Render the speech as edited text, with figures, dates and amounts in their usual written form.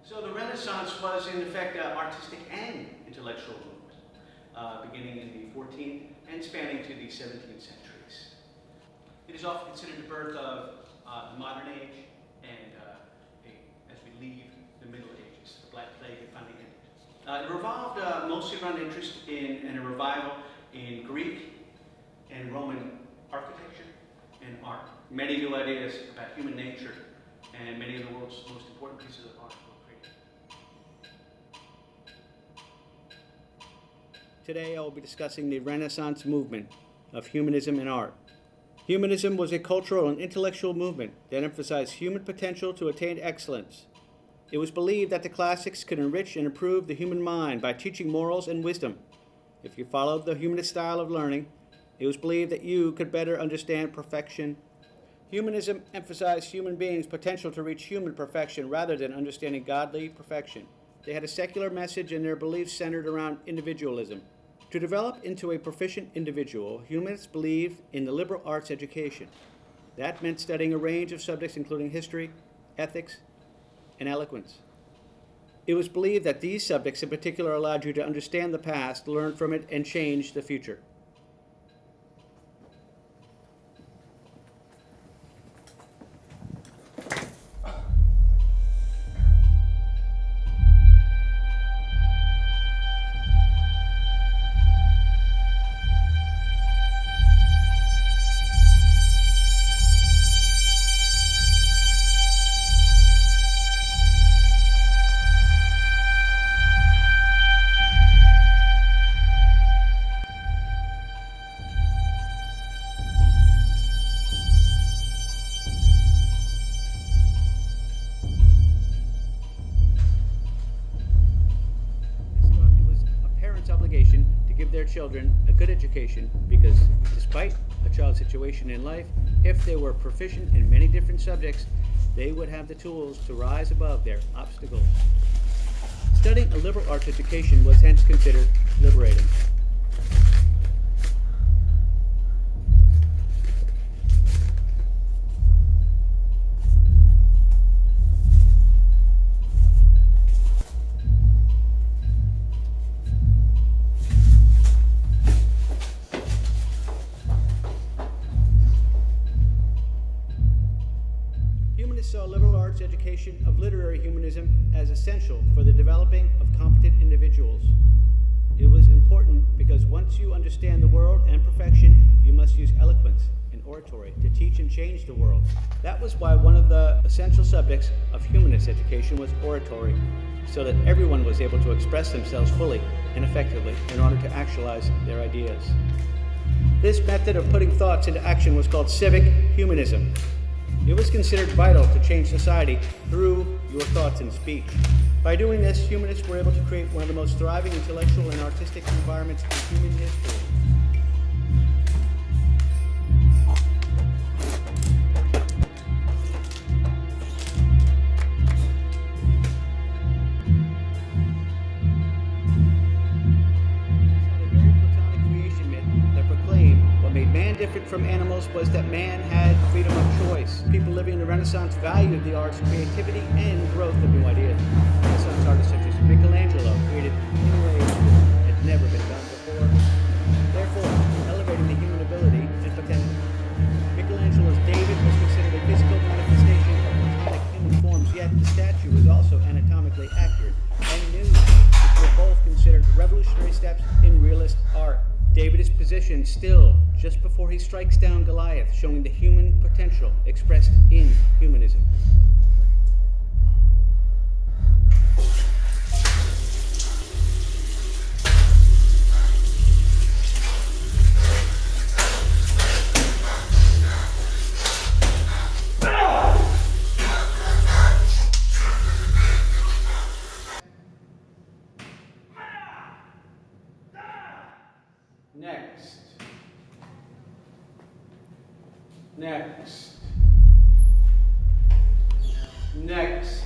So the Renaissance was, in effect, an artistic and intellectual movement, beginning in the 14th and spanning to the 17th centuries. It is often considered the birth of the modern age, and as we leave the Middle Ages, the Black Plague had finally ended. It revolved mostly around interest in and a revival in Greek and Roman architecture and art. Many new ideas about human nature and many of the world's most important pieces of art were created. Today I will be discussing the Renaissance movement of humanism in art. Humanism was a cultural and intellectual movement that emphasized human potential to attain excellence. It was believed that the classics could enrich and improve the human mind by teaching morals and wisdom. If you followed the humanist style of learning, it was believed that you could better understand perfection. Humanism emphasized human beings' potential to reach human perfection rather than understanding godly perfection. They had a secular message, and their beliefs centered around individualism. To develop into a proficient individual, humanists believed in the liberal arts education. That meant studying a range of subjects including history, ethics, and eloquence. It was believed that these subjects in particular allowed you to understand the past, learn from it, and change the future. Their children a good education because despite a child's situation in life, if they were proficient in many different subjects, they would have the tools to rise above their obstacles. Studying a liberal arts education was hence considered liberating. Saw liberal arts education of literary humanism as essential for the developing of competent individuals. It was important because once you understand the world and perfection, you must use eloquence and oratory to teach and change the world. That was why one of the essential subjects of humanist education was oratory, so that everyone was able to express themselves fully and effectively in order to actualize their ideas. This method of putting thoughts into action was called civic humanism. It was considered vital to change society through your thoughts and speech. By doing this, humanists were able to create one of the most thriving intellectual and artistic environments in human history. Different from animals was that man had freedom of choice. People living in the Renaissance valued the arts, creativity, and growth of new ideas. Renaissance artists such as Michelangelo created in ways that had never been done before, therefore elevating the human ability and potential. Michelangelo's David was considered a physical manifestation of platonic human forms, yet the statue was also anatomically accurate and new, which were both considered revolutionary steps in realist art. David is positioned still just before he strikes down Goliath, showing the human potential expressed in humanism. Next.